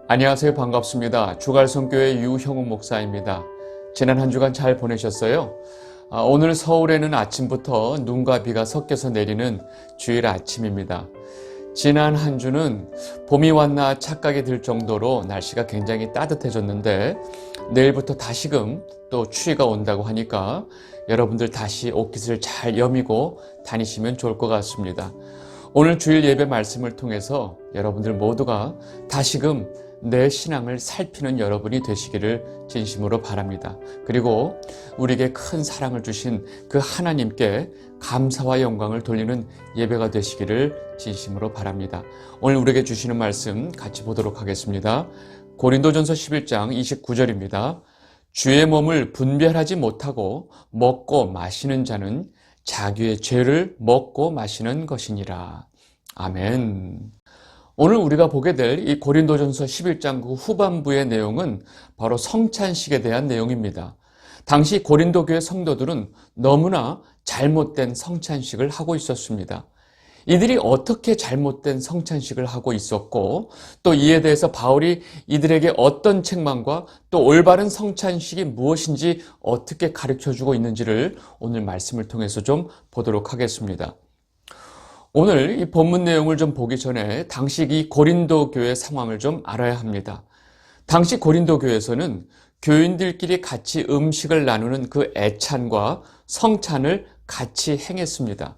안녕하세요. 반갑습니다. 주갈성교회 유형욱 목사입니다. 지난 한 주간 잘 보내셨어요? 오늘 서울에는 아침부터 눈과 비가 섞여서 내리는 주일 아침입니다. 지난 한 주는 봄이 왔나 착각이 들 정도로 날씨가 굉장히 따뜻해졌는데 내일부터 다시금 또 추위가 온다고 하니까 여러분들 다시 옷깃을 잘 여미고 다니시면 좋을 것 같습니다. 오늘 주일 예배 말씀을 통해서 여러분들 모두가 다시금 내 신앙을 살피는 여러분이 되시기를 진심으로 바랍니다. 그리고 우리에게 큰 사랑을 주신 그 하나님께 감사와 영광을 돌리는 예배가 되시기를 진심으로 바랍니다. 오늘 우리에게 주시는 말씀 같이 보도록 하겠습니다. 고린도전서 11장 29절입니다. 주의 몸을 분별하지 못하고 먹고 마시는 자는 자기의 죄를 먹고 마시는 것이니라. 아멘. 오늘 우리가 보게 될 이 고린도전서 11장 그 후반부의 내용은 바로 성찬식에 대한 내용입니다. 당시 고린도 교회 성도들은 너무나 잘못된 성찬식을 하고 있었습니다. 이들이 어떻게 잘못된 성찬식을 하고 있었고 또 이에 대해서 바울이 이들에게 어떤 책망과 또 올바른 성찬식이 무엇인지 어떻게 가르쳐주고 있는지를 오늘 말씀을 통해서 좀 보도록 하겠습니다. 오늘 이 본문 내용을 좀 보기 전에 당시 이 고린도 교회 상황을 좀 알아야 합니다. 당시 고린도 교회에서는 교인들끼리 같이 음식을 나누는 그 애찬과 성찬을 같이 행했습니다.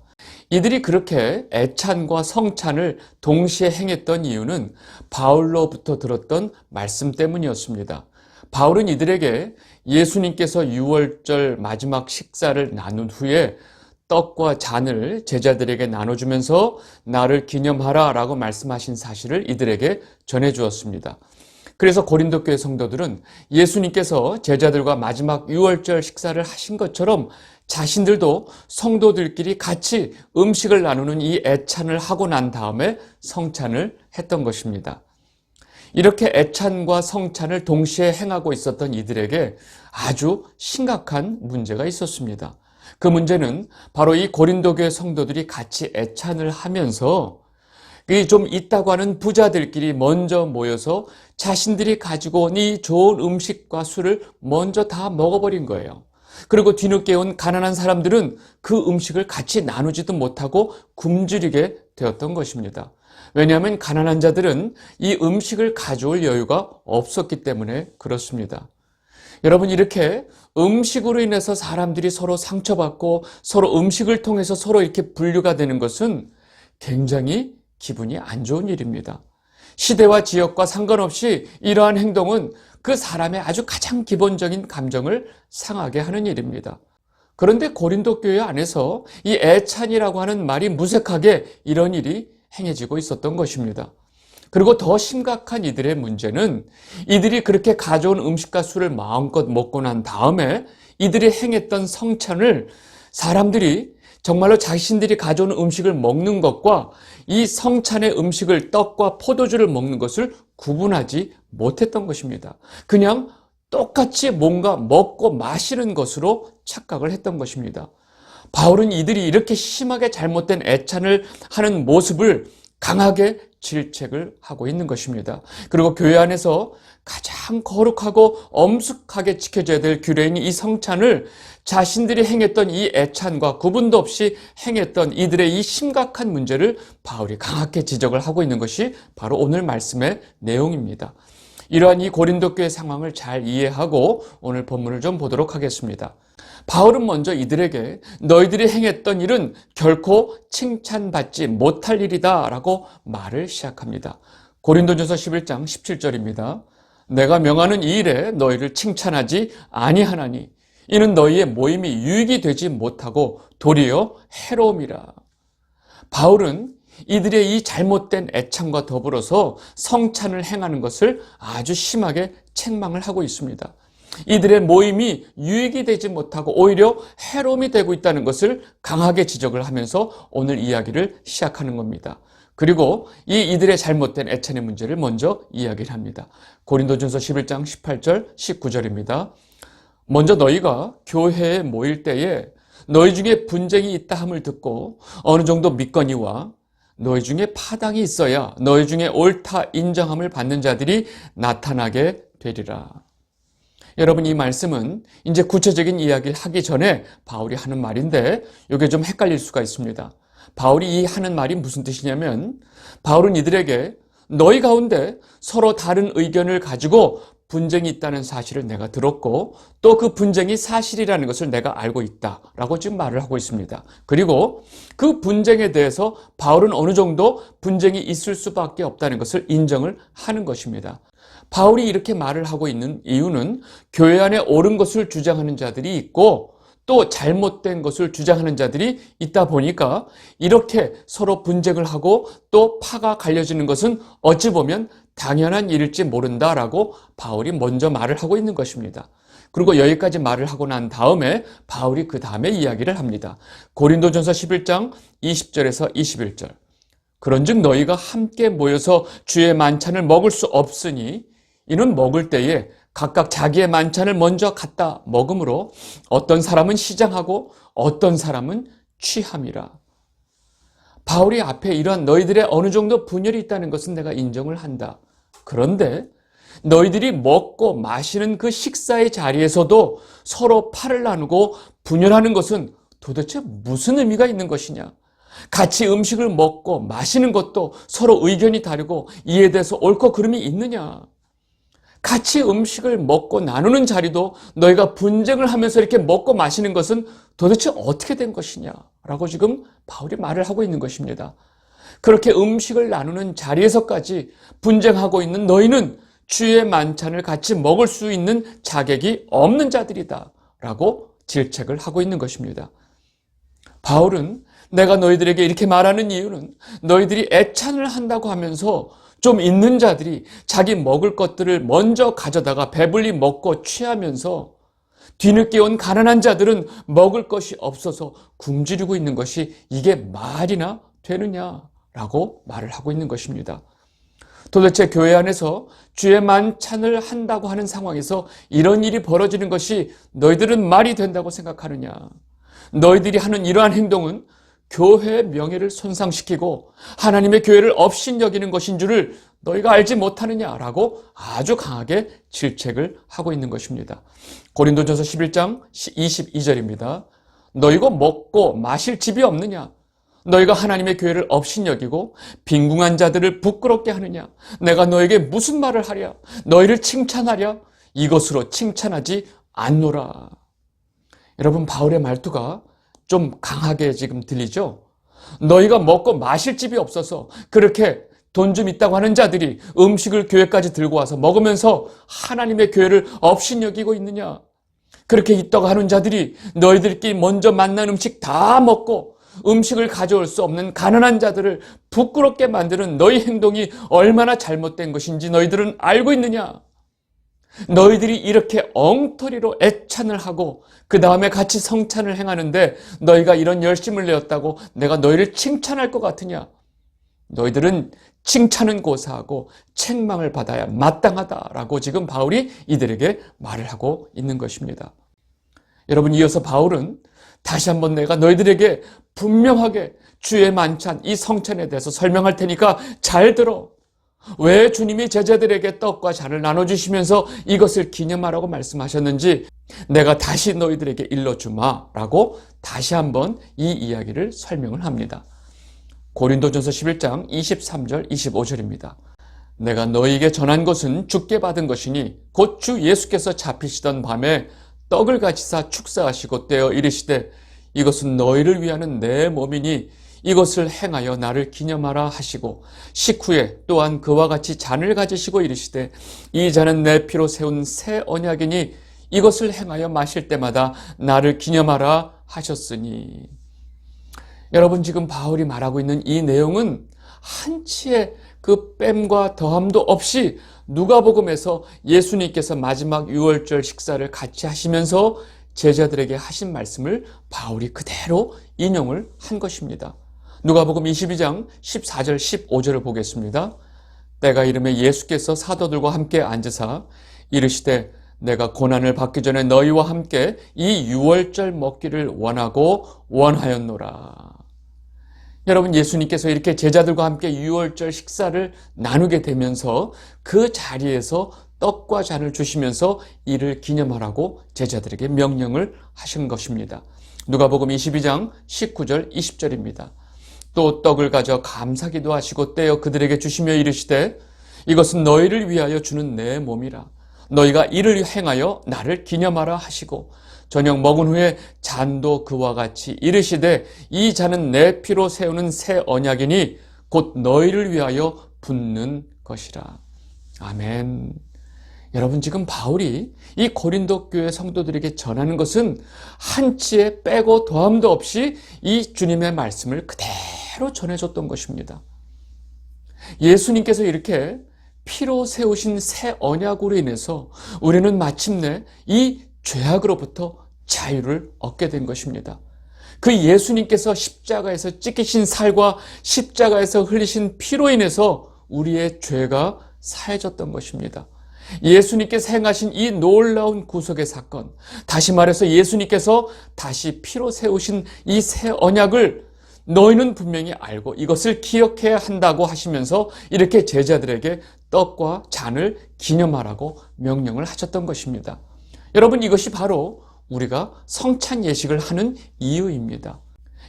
이들이 그렇게 애찬과 성찬을 동시에 행했던 이유는 바울로부터 들었던 말씀 때문이었습니다. 바울은 이들에게 예수님께서 유월절 마지막 식사를 나눈 후에 떡과 잔을 제자들에게 나눠주면서 나를 기념하라 라고 말씀하신 사실을 이들에게 전해주었습니다. 그래서 고린도 교회 성도들은 예수님께서 제자들과 마지막 유월절 식사를 하신 것처럼 자신들도 성도들끼리 같이 음식을 나누는 이 애찬을 하고 난 다음에 성찬을 했던 것입니다. 이렇게 애찬과 성찬을 동시에 행하고 있었던 이들에게 아주 심각한 문제가 있었습니다. 그 문제는 바로 이 고린도 교회 성도들이 같이 애찬을 하면서 좀 있다고 하는 부자들끼리 먼저 모여서 자신들이 가지고 온 이 좋은 음식과 술을 먼저 다 먹어버린 거예요. 그리고 뒤늦게 온 가난한 사람들은 그 음식을 같이 나누지도 못하고 굶주리게 되었던 것입니다. 왜냐하면 가난한 자들은 이 음식을 가져올 여유가 없었기 때문에 그렇습니다. 여러분, 이렇게 음식으로 인해서 사람들이 서로 상처받고 서로 음식을 통해서 서로 이렇게 분류가 되는 것은 굉장히 기분이 안 좋은 일입니다. 시대와 지역과 상관없이 이러한 행동은 그 사람의 아주 가장 기본적인 감정을 상하게 하는 일입니다. 그런데 고린도 교회 안에서 이 애찬이라고 하는 말이 무색하게 이런 일이 행해지고 있었던 것입니다. 그리고 더 심각한 이들의 문제는 이들이 그렇게 가져온 음식과 술을 마음껏 먹고 난 다음에 이들이 행했던 성찬을 사람들이 정말로 자신들이 가져온 음식을 먹는 것과 이 성찬의 음식을 떡과 포도주를 먹는 것을 구분하지 못했던 것입니다. 그냥 똑같이 뭔가 먹고 마시는 것으로 착각을 했던 것입니다. 바울은 이들이 이렇게 심하게 잘못된 애찬을 하는 모습을 강하게 질책을 하고 있는 것입니다. 그리고 교회 안에서 가장 거룩하고 엄숙하게 지켜져야 될 규례인 이 성찬을 자신들이 행했던 이 애찬과 구분도 없이 행했던 이들의 이 심각한 문제를 바울이 강하게 지적을 하고 있는 것이 바로 오늘 말씀의 내용입니다. 이러한 이 고린도 교회 상황을 잘 이해하고 오늘 본문을 좀 보도록 하겠습니다. 바울은 먼저 이들에게 너희들이 행했던 일은 결코 칭찬받지 못할 일이다 라고 말을 시작합니다. 고린도전서 11장 17절입니다. 내가 명하는 이 일에 너희를 칭찬하지 아니하나니 이는 너희의 모임이 유익이 되지 못하고 도리어 해로움이라. 바울은 이들의 이 잘못된 애창과 더불어서 성찬을 행하는 것을 아주 심하게 책망을 하고 있습니다. 이들의 모임이 유익이 되지 못하고 오히려 해로움이 되고 있다는 것을 강하게 지적을 하면서 오늘 이야기를 시작하는 겁니다. 그리고 이들의 잘못된 애찬의 문제를 먼저 이야기를 합니다. 고린도전서 11장 18절 19절입니다. 먼저 너희가 교회에 모일 때에 너희 중에 분쟁이 있다 함을 듣고 어느 정도 믿거니와 너희 중에 파당이 있어야 너희 중에 옳다 인정함을 받는 자들이 나타나게 되리라. 여러분, 이 말씀은 이제 구체적인 이야기를 하기 전에 바울이 하는 말인데 이게 좀 헷갈릴 수가 있습니다. 바울이 이 하는 말이 무슨 뜻이냐면, 바울은 이들에게 너희 가운데 서로 다른 의견을 가지고 분쟁이 있다는 사실을 내가 들었고 또 그 분쟁이 사실이라는 것을 내가 알고 있다라고 지금 말을 하고 있습니다. 그리고 그 분쟁에 대해서 바울은 어느 정도 분쟁이 있을 수밖에 없다는 것을 인정을 하는 것입니다. 바울이 이렇게 말을 하고 있는 이유는 교회 안에 옳은 것을 주장하는 자들이 있고 또 잘못된 것을 주장하는 자들이 있다 보니까 이렇게 서로 분쟁을 하고 또 파가 갈려지는 것은 어찌 보면 당연한 일일지 모른다라고 바울이 먼저 말을 하고 있는 것입니다. 그리고 여기까지 말을 하고 난 다음에 바울이 그 다음에 이야기를 합니다. 고린도전서 11장 20절에서 21절. 그런즉 너희가 함께 모여서 주의 만찬을 먹을 수 없으니 이는 먹을 때에 각각 자기의 만찬을 먼저 갖다 먹으므로 어떤 사람은 시장하고 어떤 사람은 취함이라. 바울이 앞에 이러한 너희들의 어느 정도 분열이 있다는 것은 내가 인정을 한다. 그런데 너희들이 먹고 마시는 그 식사의 자리에서도 서로 팔을 나누고 분열하는 것은 도대체 무슨 의미가 있는 것이냐? 같이 음식을 먹고 마시는 것도 서로 의견이 다르고 이에 대해서 옳고 그름이 있느냐? 같이 음식을 먹고 나누는 자리도 너희가 분쟁을 하면서 이렇게 먹고 마시는 것은 도대체 어떻게 된 것이냐? 라고 지금 바울이 말을 하고 있는 것입니다. 그렇게 음식을 나누는 자리에서까지 분쟁하고 있는 너희는 주의 만찬을 같이 먹을 수 있는 자격이 없는 자들이다 라고 질책을 하고 있는 것입니다. 바울은 내가 너희들에게 이렇게 말하는 이유는 너희들이 애찬을 한다고 하면서 좀 있는 자들이 자기 먹을 것들을 먼저 가져다가 배불리 먹고 취하면서 뒤늦게 온 가난한 자들은 먹을 것이 없어서 굶주리고 있는 것이 이게 말이나 되느냐라고 말을 하고 있는 것입니다. 도대체 교회 안에서 주의 만찬을 한다고 하는 상황에서 이런 일이 벌어지는 것이 너희들은 말이 된다고 생각하느냐? 너희들이 하는 이러한 행동은 교회의 명예를 손상시키고 하나님의 교회를 업신여기는 것인 줄을 너희가 알지 못하느냐라고 아주 강하게 질책을 하고 있는 것입니다. 고린도전서 11장 22절입니다. 너희가 먹고 마실 집이 없느냐? 너희가 하나님의 교회를 업신여기고 빈궁한 자들을 부끄럽게 하느냐? 내가 너에게 무슨 말을 하랴? 너희를 칭찬하랴? 이것으로 칭찬하지 않노라. 여러분, 바울의 말투가 좀 강하게 지금 들리죠? 너희가 먹고 마실 집이 없어서 그렇게 돈 좀 있다고 하는 자들이 음식을 교회까지 들고 와서 먹으면서 하나님의 교회를 업신여기고 있느냐? 그렇게 있다고 하는 자들이 너희들끼리 먼저 만난 음식 다 먹고 음식을 가져올 수 없는 가난한 자들을 부끄럽게 만드는 너희 행동이 얼마나 잘못된 것인지 너희들은 알고 있느냐? 너희들이 이렇게 엉터리로 애찬을 하고 그 다음에 같이 성찬을 행하는데 너희가 이런 열심을 내었다고 내가 너희를 칭찬할 것 같으냐? 너희들은 칭찬은 고사하고 책망을 받아야 마땅하다라고 지금 바울이 이들에게 말을 하고 있는 것입니다. 여러분, 이어서 바울은 다시 한번 내가 너희들에게 분명하게 주의 만찬, 이 성찬에 대해서 설명할 테니까 잘 들어. 왜 주님이 제자들에게 떡과 잔을 나눠주시면서 이것을 기념하라고 말씀하셨는지 내가 다시 너희들에게 일러주마라고 다시 한번 이 이야기를 설명을 합니다. 고린도전서 11장 23절 25절입니다. 내가 너희에게 전한 것은 주께 받은 것이니 곧 주 예수께서 잡히시던 밤에 떡을 가지사 축사하시고 떼어 이르시되 이것은 너희를 위하는 내 몸이니 이것을 행하여 나를 기념하라 하시고 식후에 또한 그와 같이 잔을 가지시고 이르시되 이 잔은 내 피로 세운 새 언약이니 이것을 행하여 마실 때마다 나를 기념하라 하셨으니. 여러분, 지금 바울이 말하고 있는 이 내용은 한치의 그 뺨과 더함도 없이 누가복음에서 예수님께서 마지막 유월절 식사를 같이 하시면서 제자들에게 하신 말씀을 바울이 그대로 인용을 한 것입니다. 누가복음 22장 14절 15절을 보겠습니다. 때가 이르매 예수께서 사도들과 함께 앉으사 이르시되 내가 고난을 받기 전에 너희와 함께 이 유월절 먹기를 원하고 원하였노라. 여러분, 예수님께서 이렇게 제자들과 함께 유월절 식사를 나누게 되면서 그 자리에서 떡과 잔을 주시면서 이를 기념하라고 제자들에게 명령을 하신 것입니다. 누가복음 22장 19절 20절입니다. 또 떡을 가져 감사기도 하시고 떼어 그들에게 주시며 이르시되 이것은 너희를 위하여 주는 내 몸이라. 너희가 이를 행하여 나를 기념하라 하시고 저녁 먹은 후에 잔도 그와 같이 이르시되 이 잔은 내 피로 세우는 새 언약이니 곧 너희를 위하여 붓는 것이라. 아멘. 여러분, 지금 바울이 이 고린도 교회 성도들에게 전하는 것은 한치의 빼고 더함도 없이 이 주님의 말씀을 그대로 전해줬던 것입니다. 예수님께서 이렇게 피로 세우신 새 언약으로 인해서 우리는 마침내 이 죄악으로부터 자유를 얻게 된 것입니다. 그 예수님께서 십자가에서 찢기신 살과 십자가에서 흘리신 피로 인해서 우리의 죄가 사해졌던 것입니다. 예수님께서 행하신 이 놀라운 구속의 사건, 다시 말해서 예수님께서 다시 피로 세우신 이 새 언약을 너희는 분명히 알고 이것을 기억해야 한다고 하시면서 이렇게 제자들에게 떡과 잔을 기념하라고 명령을 하셨던 것입니다. 여러분, 이것이 바로 우리가 성찬 예식을 하는 이유입니다.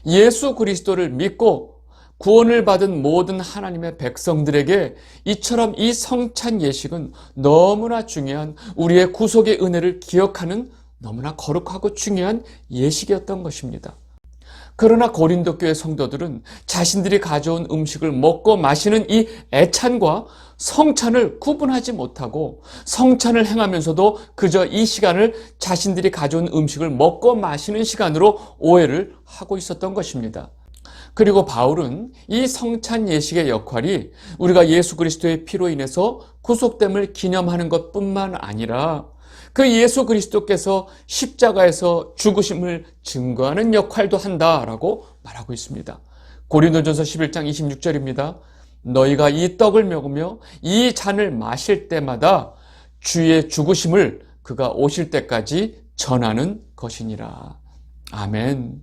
예수 그리스도를 믿고 구원을 받은 모든 하나님의 백성들에게 이처럼 이 성찬 예식은 너무나 중요한 우리의 구속의 은혜를 기억하는 너무나 거룩하고 중요한 예식이었던 것입니다. 그러나 고린도 교회 성도들은 자신들이 가져온 음식을 먹고 마시는 이 애찬과 성찬을 구분하지 못하고 성찬을 행하면서도 그저 이 시간을 자신들이 가져온 음식을 먹고 마시는 시간으로 오해를 하고 있었던 것입니다. 그리고 바울은 이 성찬 예식의 역할이 우리가 예수 그리스도의 피로 인해서 구속됨을 기념하는 것뿐만 아니라 그 예수 그리스도께서 십자가에서 죽으심을 증거하는 역할도 한다라고 말하고 있습니다. 고린도전서 11장 26절입니다. 너희가 이 떡을 먹으며 이 잔을 마실 때마다 주의 죽으심을 그가 오실 때까지 전하는 것이니라. 아멘.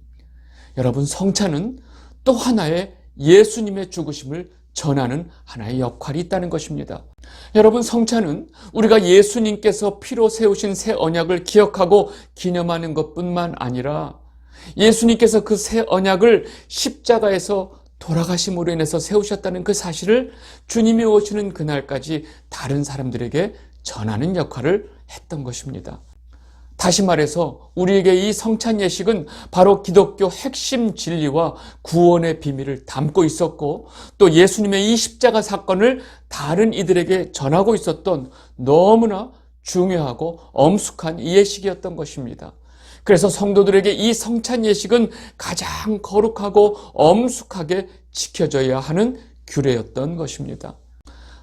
여러분, 성찬은 또 하나의 예수님의 죽으심을 전하는 하나의 역할이 있다는 것입니다. 여러분, 성찬은 우리가 예수님께서 피로 세우신 새 언약을 기억하고 기념하는 것뿐만 아니라 예수님께서 그 새 언약을 십자가에서 돌아가심으로 인해서 세우셨다는 그 사실을 주님이 오시는 그날까지 다른 사람들에게 전하는 역할을 했던 것입니다. 다시 말해서 우리에게 이 성찬 예식은 바로 기독교 핵심 진리와 구원의 비밀을 담고 있었고 또 예수님의 이 십자가 사건을 다른 이들에게 전하고 있었던 너무나 중요하고 엄숙한 예식이었던 것입니다. 그래서 성도들에게 이 성찬 예식은 가장 거룩하고 엄숙하게 지켜져야 하는 규례였던 것입니다.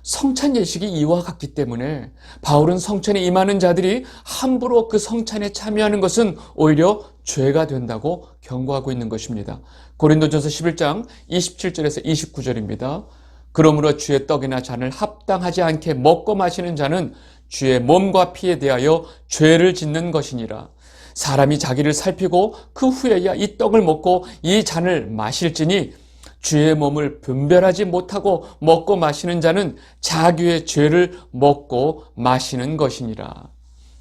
성찬 예식이 이와 같기 때문에 바울은 성찬에 임하는 자들이 함부로 그 성찬에 참여하는 것은 오히려 죄가 된다고 경고하고 있는 것입니다. 고린도전서 11장 27절에서 29절입니다. 그러므로 주의 떡이나 잔을 합당하지 않게 먹고 마시는 자는 주의 몸과 피에 대하여 죄를 짓는 것이니라. 사람이 자기를 살피고 그 후에야 이 떡을 먹고 이 잔을 마실지니 주의 몸을 분별하지 못하고 먹고 마시는 자는 자기의 죄를 먹고 마시는 것이니라.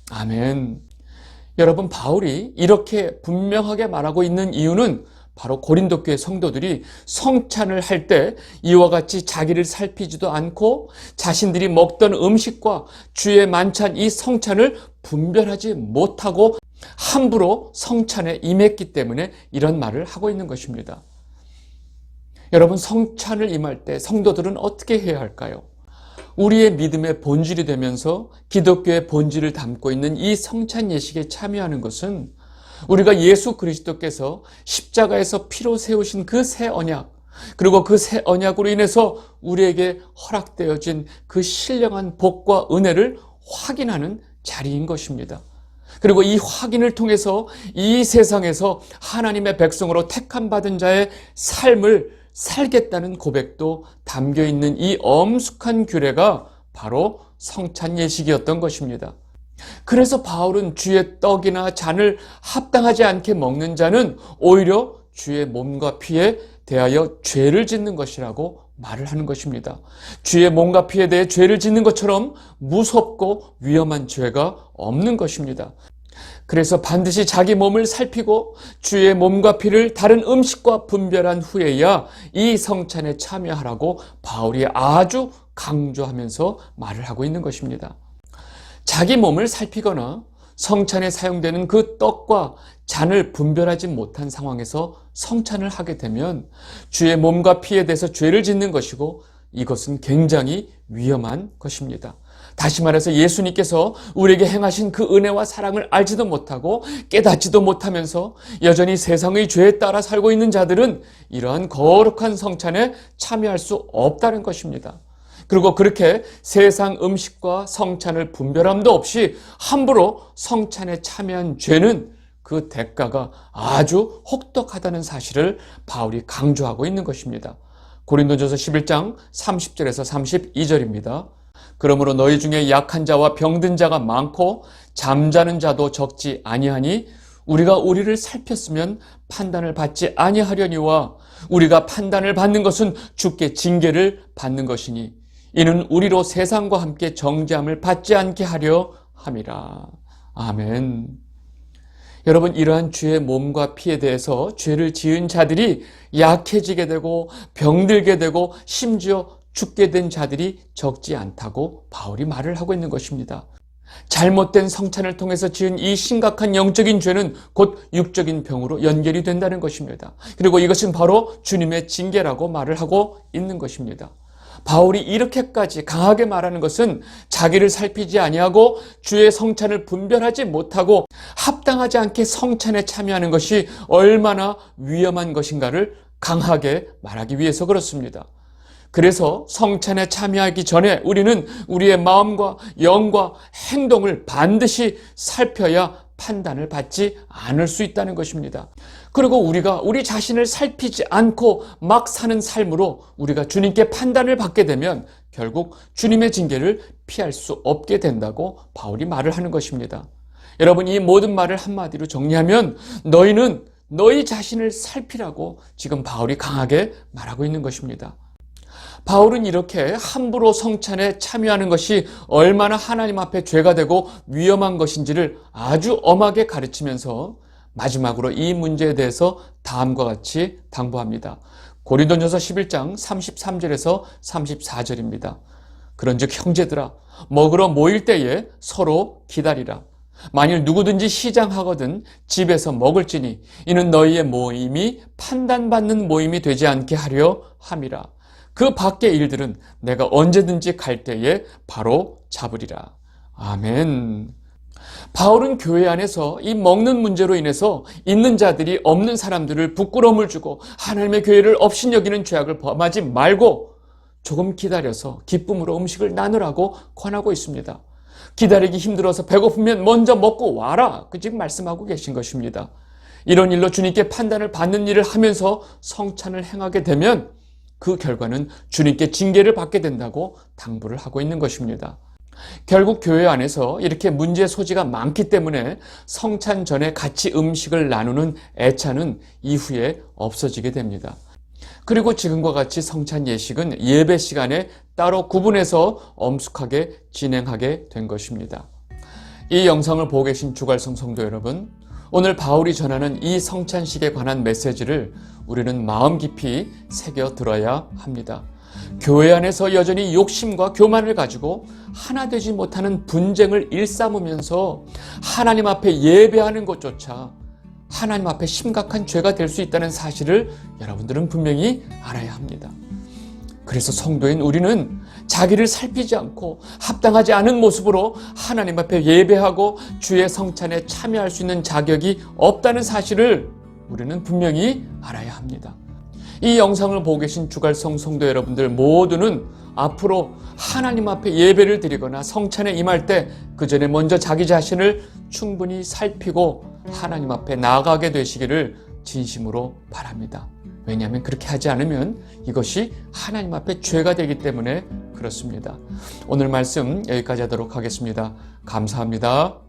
아멘. 여러분, 바울이 이렇게 분명하게 말하고 있는 이유는 바로 고린도 교회 성도들이 성찬을 할 때 이와 같이 자기를 살피지도 않고 자신들이 먹던 음식과 주의 만찬 이 성찬을 분별하지 못하고 함부로 성찬에 임했기 때문에 이런 말을 하고 있는 것입니다. 여러분, 성찬을 임할 때 성도들은 어떻게 해야 할까요? 우리의 믿음의 본질이 되면서 기독교의 본질을 담고 있는 이 성찬 예식에 참여하는 것은 우리가 예수 그리스도께서 십자가에서 피로 세우신 그 새 언약, 그리고 그 새 언약으로 인해서 우리에게 허락되어진 그 신령한 복과 은혜를 확인하는 자리인 것입니다. 그리고 이 확인을 통해서 이 세상에서 하나님의 백성으로 택함받은 자의 삶을 살겠다는 고백도 담겨 있는 이 엄숙한 규례가 바로 성찬 예식이었던 것입니다. 그래서 바울은 주의 떡이나 잔을 합당하지 않게 먹는 자는 오히려 주의 몸과 피에 대하여 죄를 짓는 것이라고 말을 하는 것입니다. 주의 몸과 피에 대해 죄를 짓는 것처럼 무섭고 위험한 죄가 없는 것입니다. 그래서 반드시 자기 몸을 살피고 주의 몸과 피를 다른 음식과 분별한 후에야 이 성찬에 참여하라고 바울이 아주 강조하면서 말을 하고 있는 것입니다. 자기 몸을 살피거나 성찬에 사용되는 그 떡과 잔을 분별하지 못한 상황에서 성찬을 하게 되면 주의 몸과 피에 대해서 죄를 짓는 것이고 이것은 굉장히 위험한 것입니다. 다시 말해서 예수님께서 우리에게 행하신 그 은혜와 사랑을 알지도 못하고 깨닫지도 못하면서 여전히 세상의 죄에 따라 살고 있는 자들은 이러한 거룩한 성찬에 참여할 수 없다는 것입니다. 그리고 그렇게 세상 음식과 성찬을 분별함도 없이 함부로 성찬에 참여한 죄는 그 대가가 아주 혹독하다는 사실을 바울이 강조하고 있는 것입니다. 고린도전서 11장 30절에서 32절입니다. 그러므로 너희 중에 약한 자와 병든 자가 많고 잠자는 자도 적지 아니하니 우리가 우리를 살폈으면 판단을 받지 아니하려니와 우리가 판단을 받는 것은 주께 징계를 받는 것이니 이는 우리로 세상과 함께 정죄함을 받지 않게 하려 함이라. 아멘. 여러분, 이러한 주의 몸과 피에 대해서 죄를 지은 자들이 약해지게 되고 병들게 되고 심지어 죽게 된 자들이 적지 않다고 바울이 말을 하고 있는 것입니다. 잘못된 성찬을 통해서 지은 이 심각한 영적인 죄는 곧 육적인 병으로 연결이 된다는 것입니다. 그리고 이것은 바로 주님의 징계라고 말을 하고 있는 것입니다. 바울이 이렇게까지 강하게 말하는 것은 자기를 살피지 아니하고 주의 성찬을 분별하지 못하고 합당하지 않게 성찬에 참여하는 것이 얼마나 위험한 것인가를 강하게 말하기 위해서 그렇습니다. 그래서 성찬에 참여하기 전에 우리는 우리의 마음과 영과 행동을 반드시 살펴야 판단을 받지 않을 수 있다는 것입니다. 그리고 우리가 우리 자신을 살피지 않고 막 사는 삶으로 우리가 주님께 판단을 받게 되면 결국 주님의 징계를 피할 수 없게 된다고 바울이 말을 하는 것입니다. 여러분, 이 모든 말을 한마디로 정리하면 너희는 너희 자신을 살피라고 지금 바울이 강하게 말하고 있는 것입니다. 바울은 이렇게 함부로 성찬에 참여하는 것이 얼마나 하나님 앞에 죄가 되고 위험한 것인지를 아주 엄하게 가르치면서 마지막으로 이 문제에 대해서 다음과 같이 당부합니다. 고린도전서 11장 33절에서 34절입니다. 그런즉 형제들아, 먹으러 모일 때에 서로 기다리라. 만일 누구든지 시장하거든 집에서 먹을지니 이는 너희의 모임이 판단받는 모임이 되지 않게 하려 함이라. 그 밖의 일들은 내가 언제든지 갈 때에 바로 잡으리라. 아멘. 바울은 교회 안에서 이 먹는 문제로 인해서 있는 자들이 없는 사람들을 부끄러움을 주고 하나님의 교회를 업신여기는 죄악을 범하지 말고 조금 기다려서 기쁨으로 음식을 나누라고 권하고 있습니다. 기다리기 힘들어서 배고프면 먼저 먹고 와라. 그 지금 말씀하고 계신 것입니다. 이런 일로 주님께 판단을 받는 일을 하면서 성찬을 행하게 되면 그 결과는 주님께 징계를 받게 된다고 당부를 하고 있는 것입니다. 결국 교회 안에서 이렇게 문제 소지가 많기 때문에 성찬 전에 같이 음식을 나누는 애찬은 이후에 없어지게 됩니다. 그리고 지금과 같이 성찬 예식은 예배 시간에 따로 구분해서 엄숙하게 진행하게 된 것입니다. 이 영상을 보고 계신 주갈성 성도 여러분, 오늘 바울이 전하는 이 성찬식에 관한 메시지를 우리는 마음 깊이 새겨 들어야 합니다. 교회 안에서 여전히 욕심과 교만을 가지고 하나 되지 못하는 분쟁을 일삼으면서 하나님 앞에 예배하는 것조차 하나님 앞에 심각한 죄가 될 수 있다는 사실을 여러분들은 분명히 알아야 합니다. 그래서 성도인 우리는 자기를 살피지 않고 합당하지 않은 모습으로 하나님 앞에 예배하고 주의 성찬에 참여할 수 있는 자격이 없다는 사실을 우리는 분명히 알아야 합니다. 이 영상을 보고 계신 주갈성 성도 여러분들 모두는 앞으로 하나님 앞에 예배를 드리거나 성찬에 임할 때 그 전에 먼저 자기 자신을 충분히 살피고 하나님 앞에 나아가게 되시기를 진심으로 바랍니다. 왜냐하면 그렇게 하지 않으면 이것이 하나님 앞에 죄가 되기 때문에 그렇습니다. 오늘 말씀 여기까지 하도록 하겠습니다. 감사합니다.